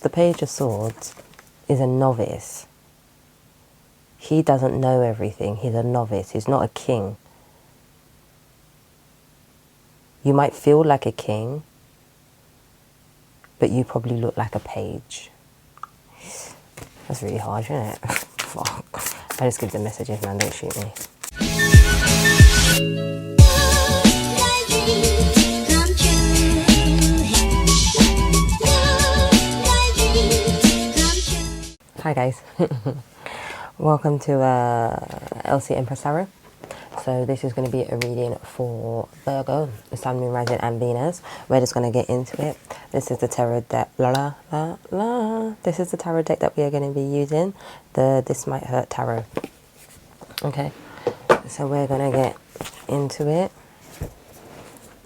The Page of Swords is a novice. He doesn't know everything. He's a novice. He's not a king. You might feel like a king, but you probably look like a page. That's really harsh, isn't it? Fuck. I just give the messages, man. Don't shoot me. Hi guys. Welcome to LC Empress Tarot. So this is going to be a reading for Virgo, the Sun, Moon, Rising and Venus. We're just going to get into it. This is the tarot deck. This is the tarot deck that we are going to be using. The This Might Hurt Tarot. Okay. So we're going to get into it.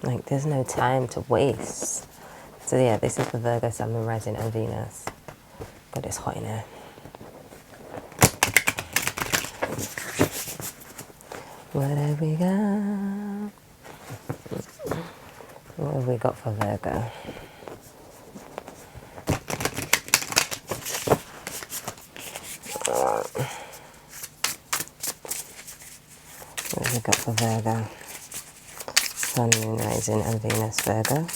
Like, there's no time to waste. So yeah, this is the Virgo, Sun, Moon, Rising and Venus. God, it's hot in here. What have we got? What have we got for Virgo? What have we got for Virgo? Sun, Moon, Rising and Venus, Virgo.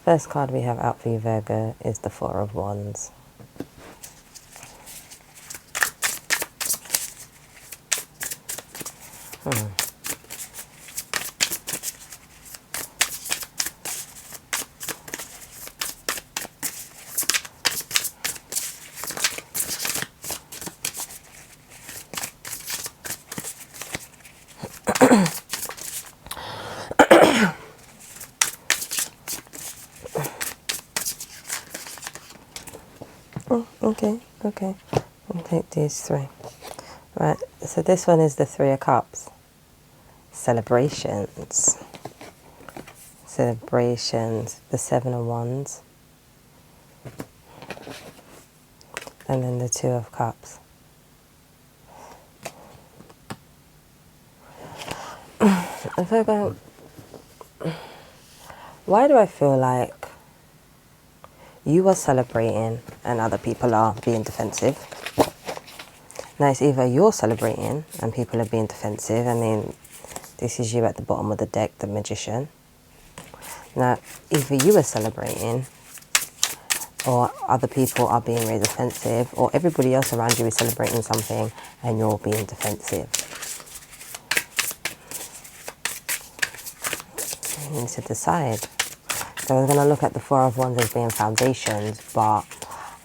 First card we have out for you, Virgo, is the Four of Wands. Okay. I'll take these three. Right, so this one is the Three of Cups. Celebrations. Celebrations. The Seven of Wands. And then the Two of Cups. Virgo, why do I feel like you are celebrating and other people are being defensive? Now it's either you're celebrating and people are being defensive. I mean, this is you at the bottom of the deck, the Magician. Now, either you are celebrating or other people are being really defensive, or everybody else around you is celebrating something and you're being defensive. You need to decide. So we're going to look at the Four of Wands as being foundations, but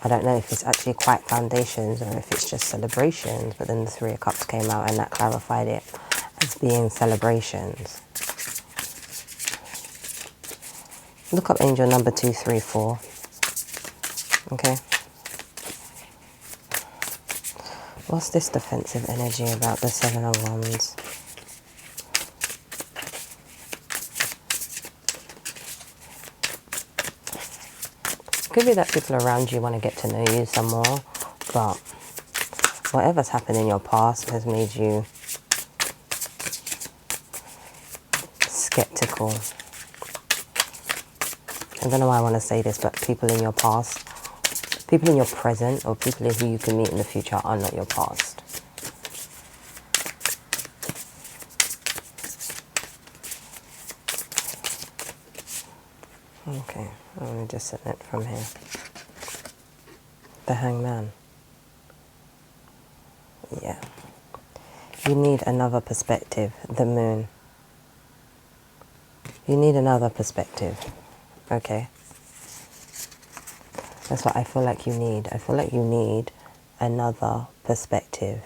I don't know if it's actually quite foundations or if it's just celebrations. But then the Three of Cups came out and that clarified it as being celebrations. Look up angel number 234. Okay. What's this defensive energy about the Seven of Wands? Could be that people around you want to get to know you some more, but whatever's happened in your past has made you skeptical. I don't know why I want to say this, but people in your past, people in your present, or people who you can meet in the future are not your past. Okay, I'm going to just set it from here. The Hangman. Yeah. You need another perspective. The Moon. You need another perspective. Okay. That's what I feel like you need. I feel like you need another perspective.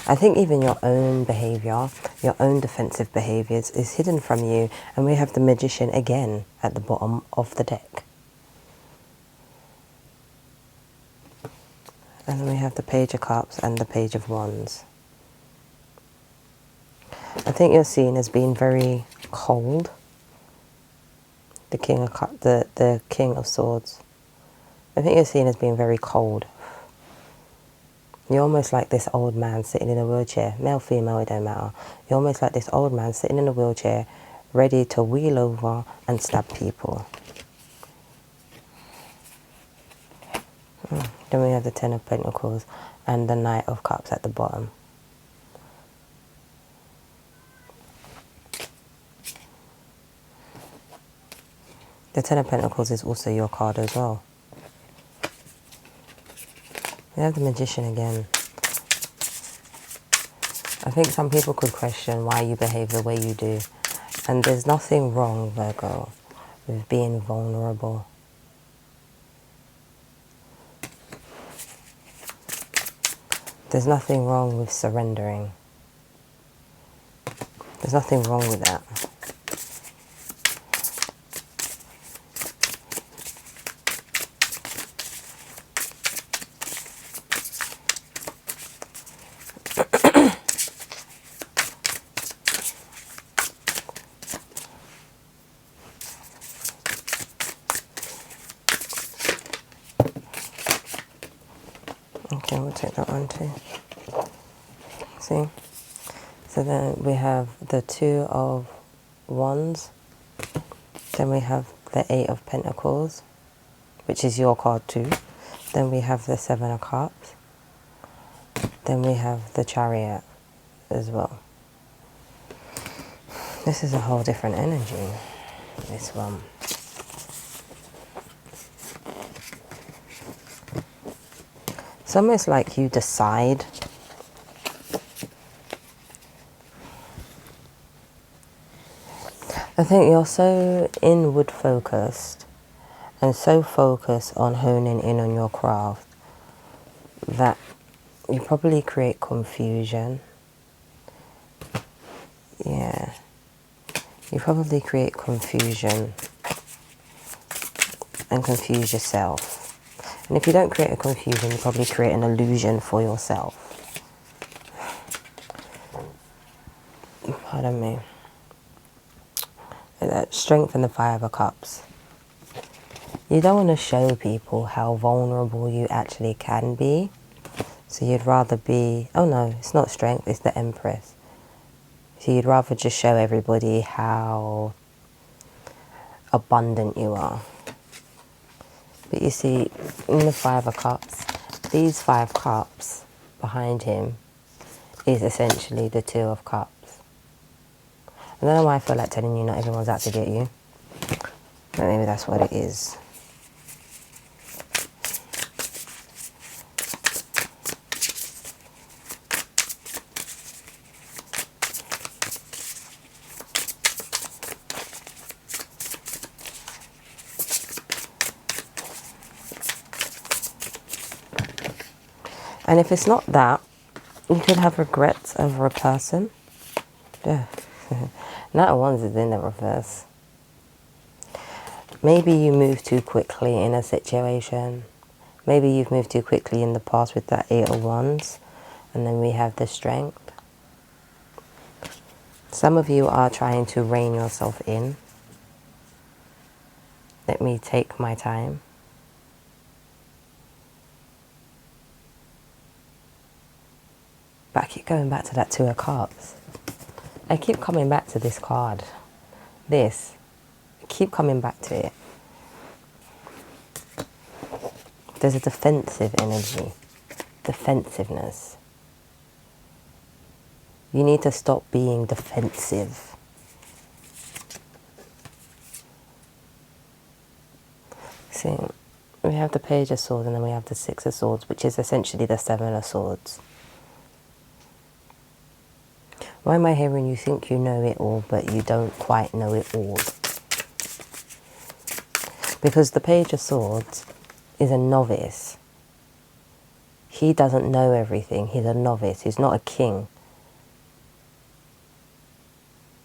I think even your own behavior, your own defensive behaviors is hidden from you. And we have the Magician again at the bottom of the deck. And then we have the Page of Cups and the Page of Wands. I think you're seen as being very cold. The King of Swords. I think you're seen as being very cold. You're almost like this old man sitting in a wheelchair. Male, female, it don't matter. You're almost like this old man sitting in a wheelchair, ready to wheel over and stab people. Then we have the Ten of Pentacles and the Knight of Cups at the bottom. The Ten of Pentacles is also your card as well. We have the Magician again. I think some people could question why you behave the way you do. And there's nothing wrong, Virgo, with being vulnerable. There's nothing wrong with surrendering. There's nothing wrong with that. Okay, we'll take that one too. See? So then we have the Two of Wands. Then we have the Eight of Pentacles, which is your card too. Then we have the Seven of Cups. Then we have the Chariot as well. This is a whole different energy, this one. It's almost like you decide. I think you're so inward focused and so focused on honing in on your craft that you probably create confusion. Yeah. You probably create confusion and confuse yourself. And if you don't create a confusion, you probably create an illusion for yourself. Pardon me. That Strength and the Five of Cups. You don't want to show people how vulnerable you actually can be. So you'd rather be... Oh no, it's not Strength, it's the Empress. So you'd rather just show everybody how abundant you are. But you see, in the Five of Cups, these 5 cups behind him is essentially the Two of Cups. I don't know why I feel like telling you not everyone's out to get you. But maybe that's what it is. And if it's not that, you could have regrets over a person. Yeah. Knight of Wands is in the reverse. Maybe you move too quickly in a situation. Maybe you've moved too quickly in the past with that Eight of Wands. And then we have the Strength. Some of you are trying to rein yourself in. Let me take my time. But I keep going back to that Two of Cups. I keep coming back to this card. This. I keep coming back to it. There's a defensive energy. Defensiveness. You need to stop being defensive. See, we have the Page of Swords and then we have the Six of Swords, which is essentially the Seven of Swords. Why am I hearing you think you know it all, but you don't quite know it all? Because the Page of Swords is a novice. He doesn't know everything. He's a novice. He's not a king.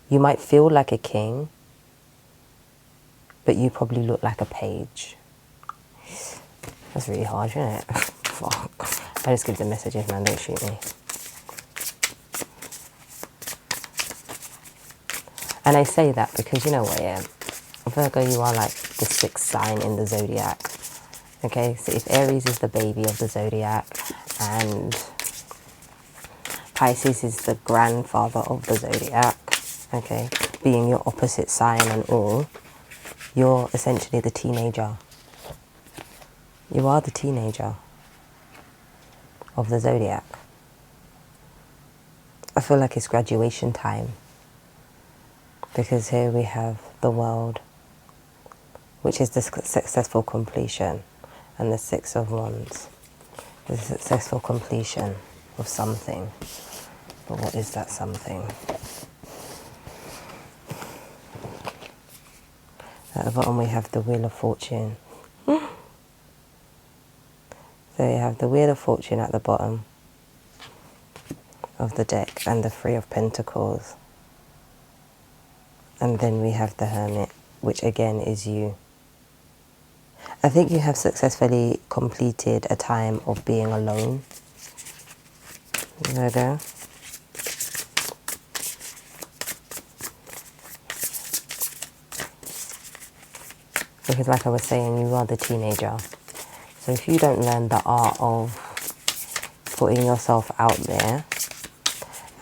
You might feel like a king, but you probably look like a page. That's really harsh, isn't it? Fuck. I just give the messages, man. Don't shoot me. And I say that because you know what, yeah, Virgo, you are like the 6th sign in the zodiac. Okay, so if Aries is the baby of the zodiac and Pisces is the grandfather of the zodiac, okay, being your opposite sign and all, you're essentially the teenager. You are the teenager of the zodiac. I feel like it's graduation time, because here we have the world, which is the successful completion, and the Six of Wands, the successful completion of something. But what is that something? At the bottom we have the Wheel of Fortune. So you have the Wheel of Fortune at the bottom of the deck, and the Three of Pentacles. And then we have the Hermit, which again is you. I think you have successfully completed a time of being alone. Virgo. Because like I was saying, you are the teenager. So if you don't learn the art of putting yourself out there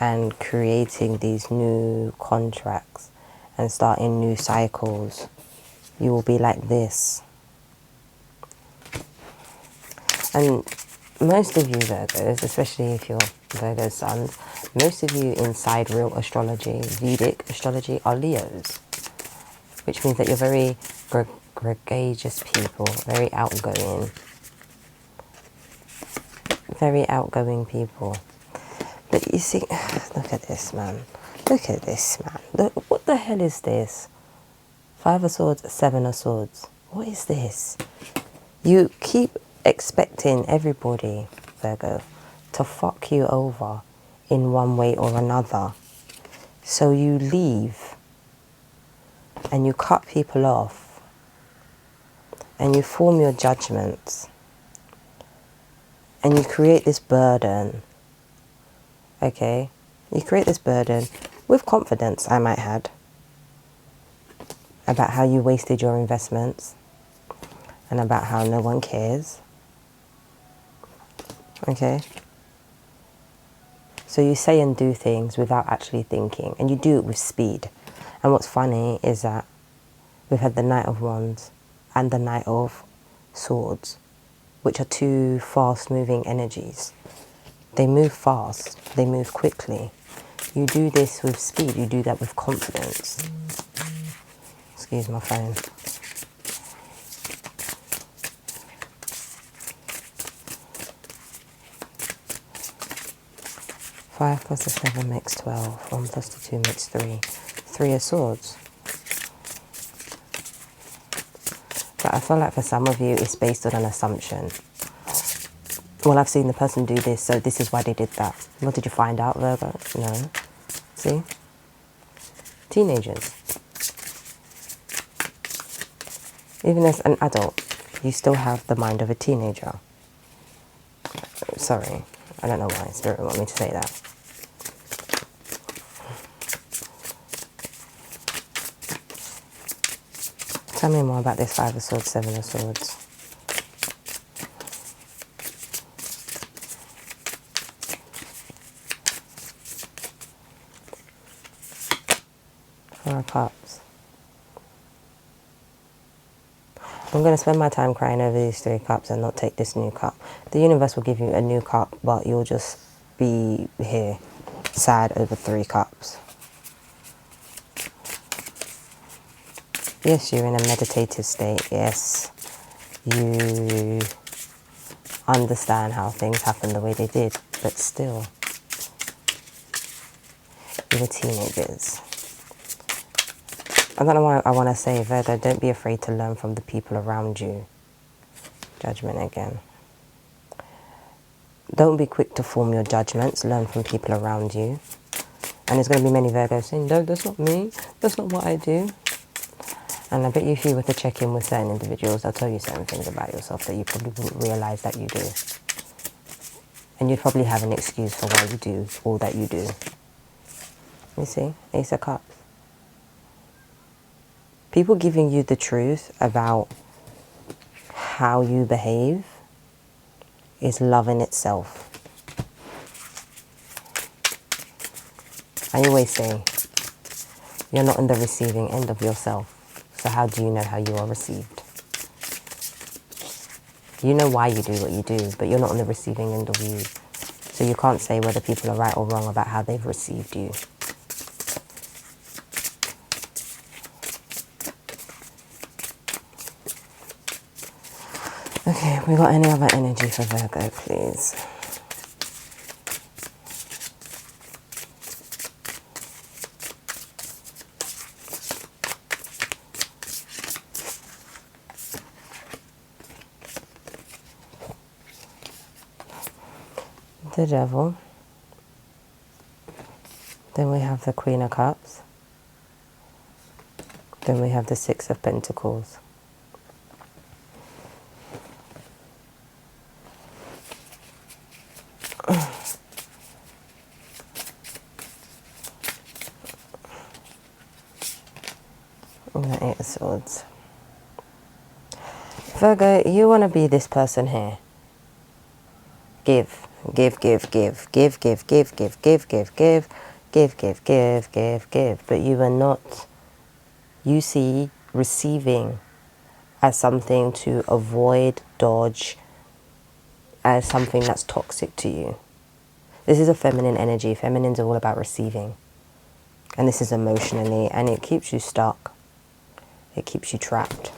and creating these new contracts and starting new cycles, you will be like this. And most of you Virgos, especially if you're Virgo sons, most of you inside real astrology, Vedic astrology, are Leos. Which means that you're very gregarious people, very outgoing people. But you see, look at this, man. Look at this, man. Look, what the hell is this? Five of Swords, Seven of Swords. What is this? You keep expecting everybody, Virgo, to fuck you over in one way or another. So you leave and you cut people off and you form your judgments and you create this burden. Okay? You create this burden with confidence, I might add, about how you wasted your investments and about how no one cares. Okay? So you say and do things without actually thinking, and you do it with speed. And what's funny is that we've had the Knight of Wands and the Knight of Swords, which are two fast-moving energies. They move fast, they move quickly. You do this with speed, you do that with confidence. Excuse my phone. Five plus the 7 makes 12. 1 plus the 2 makes 3. 3 of Swords. But I feel like for some of you, it's based on an assumption. Well, I've seen the person do this, so this is why they did that. What did you find out, Virgo? No. See? Teenagers. Even as an adult, you still have the mind of a teenager. Sorry, I don't know why Spirit want me to say that. Tell me more about this 5 of Swords, 7 of Swords. Four of Cups. I'm going to spend my time crying over these 3 cups and not take this new cup. The universe will give you a new cup, but you'll just be here, sad over 3 cups. Yes, you're in a meditative state. Yes, you understand how things happen the way they did, but still, you were teenagers. I don't know why I want to say, Virgo, don't be afraid to learn from the people around you. Judgment again. Don't be quick to form your judgments. Learn from people around you. And there's going to be many Virgos saying, no, that's not me. That's not what I do. And I bet you if you were to check in with certain individuals, they'll tell you certain things about yourself that you probably wouldn't realise that you do. And you'd probably have an excuse for why you do all that you do. You see? Ace of Cups. People giving you the truth about how you behave is love in itself. I always say, you're not in the receiving end of yourself. So how do you know how you are received? You know why you do what you do, but you're not on the receiving end of you. So you can't say whether people are right or wrong about how they've received you. Okay, we got any other energy for Virgo, please? The Devil. Then we have the Queen of Cups. Then we have the Six of Pentacles. And the Eight of Swords. Virgo, you want to be this person here. Give, give, give, give, give, give, give, give, give, give, give, give, give, give, give, give. But you are not, you see receiving as something to avoid, dodge, as something that's toxic to you. This is a feminine energy. Feminines are all about receiving. And this is emotionally, and it keeps you stuck. It keeps you trapped.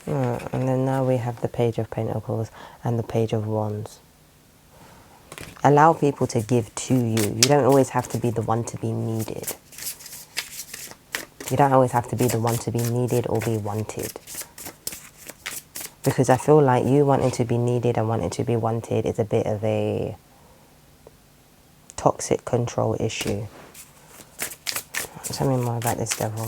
And then now we have the Page of Pentacles and the Page of Wands. Allow people to give to you. You don't always have to be the one to be needed. You don't always have to be the one to be needed or be wanted. Because I feel like you wanting to be needed and wanting to be wanted is a bit of a toxic control issue. Tell me more about this Devil.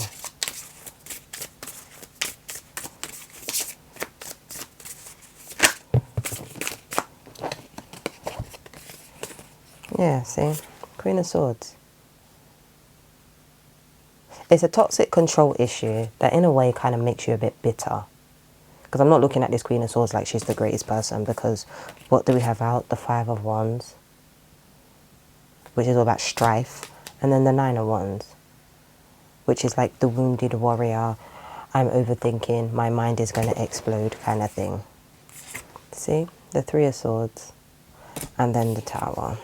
Yeah, see? Queen of Swords. It's a toxic control issue that in a way kind of makes you a bit bitter. Because I'm not looking at this Queen of Swords like she's the greatest person, because what do we have out? The Five of Wands, which is all about strife. And then the Nine of Wands, which is like the wounded warrior. I'm overthinking, my mind is going to explode kind of thing. See? The Three of Swords. And then the Tower.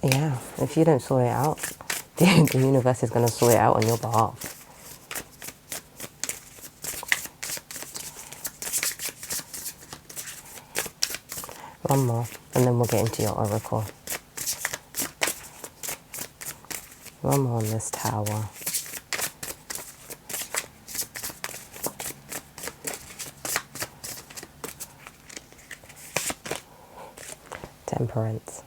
Yeah, if you don't sort it out, the universe is going to sort it out on your behalf. One more, and then we'll get into your oracle. One more on this Tower. Temperance.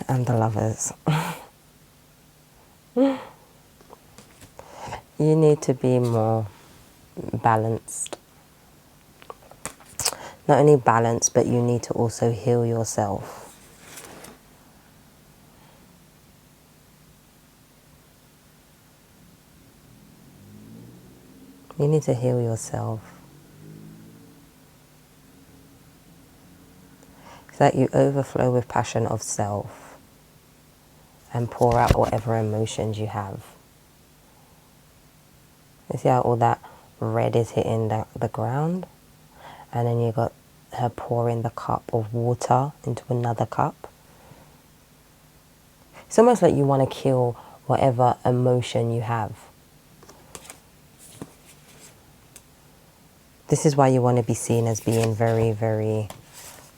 And the Lovers. You need to be more balanced. Not only balanced, but you need to also heal yourself. You need to heal yourself. So that you overflow with passion of self and pour out whatever emotions you have. You see how all that red is hitting the ground? And then you got her pouring the cup of water into another cup. It's almost like you want to kill whatever emotion you have. This is why you want to be seen as being very, very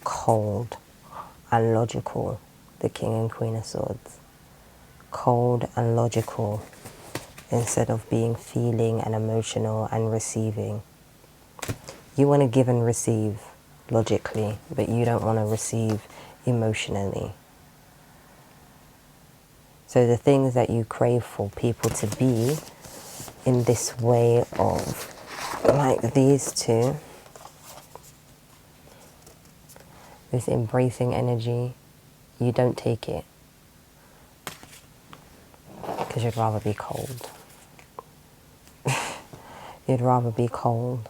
cold and logical. The King and Queen of Swords. Cold and logical instead of being feeling and emotional and receiving. You want to give and receive logically, but you don't want to receive emotionally. So the things that you crave for people to be in this way of, like these two, this embracing energy, you don't take it. Because you'd rather be cold. You'd rather be cold.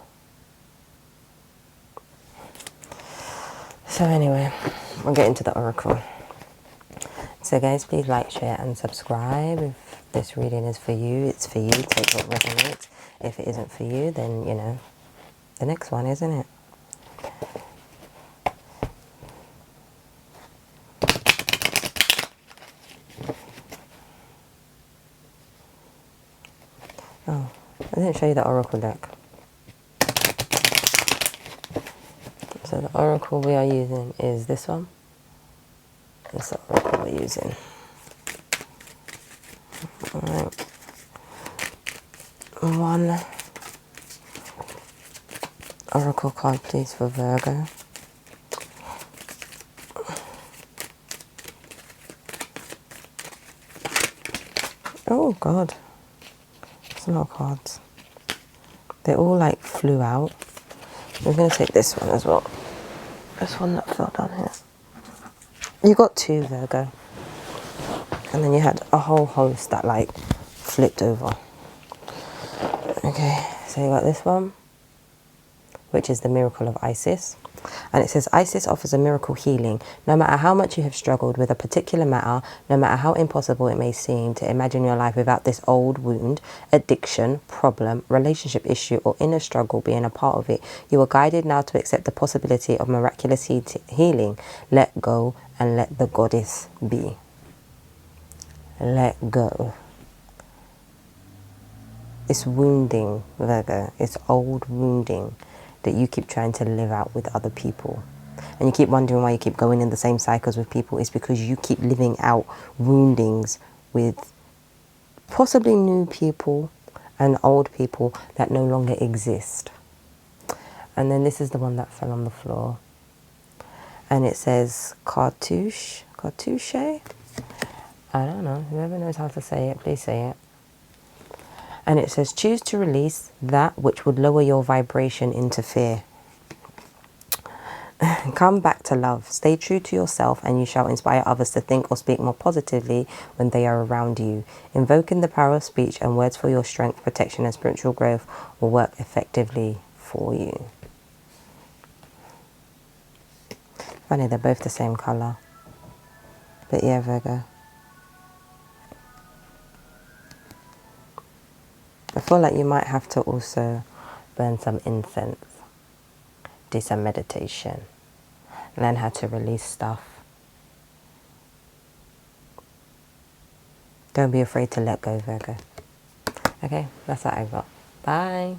So anyway, we'll get into the oracle. So guys, please like, share and subscribe. If this reading is for you, it's for you. Take what resonates. If it isn't for you, then, you know, the next one, isn't it? Oh, I didn't show you the oracle deck. So the oracle we are using is this one. That's the oracle we're using. Alright. One oracle card, please, for Virgo. Oh, God. There's a lot of cards. They all, like, flew out. We're going to take this one as well. This one that fell down here. You got two, Virgo. And then you had a whole host that, like, flipped over. Okay, so you got this one, which is the miracle of Isis. And it says, Isis offers a miracle healing. No matter how much you have struggled with a particular matter, no matter how impossible it may seem to imagine your life without this old wound, addiction, problem, relationship issue, or inner struggle being a part of it, you are guided now to accept the possibility of miraculous healing. Let go and let the goddess be. Let go. It's wounding, Virgo. It's old wounding that you keep trying to live out with other people. And you keep wondering why you keep going in the same cycles with people. It's because you keep living out woundings with possibly new people and old people that no longer exist. And then this is the one that fell on the floor. And it says cartouche. Cartouche? I don't know. Whoever knows how to say it, please say it. And it says, choose to release that which would lower your vibration into fear. Come back to love. Stay true to yourself and you shall inspire others to think or speak more positively when they are around you. Invoking the power of speech and words for your strength, protection and spiritual growth will work effectively for you. Funny, they're both the same colour. But yeah, Virgo. I feel like you might have to also burn some incense, do some meditation, learn how to release stuff. Don't be afraid to let go, Virgo. Okay, that's what I got. Bye.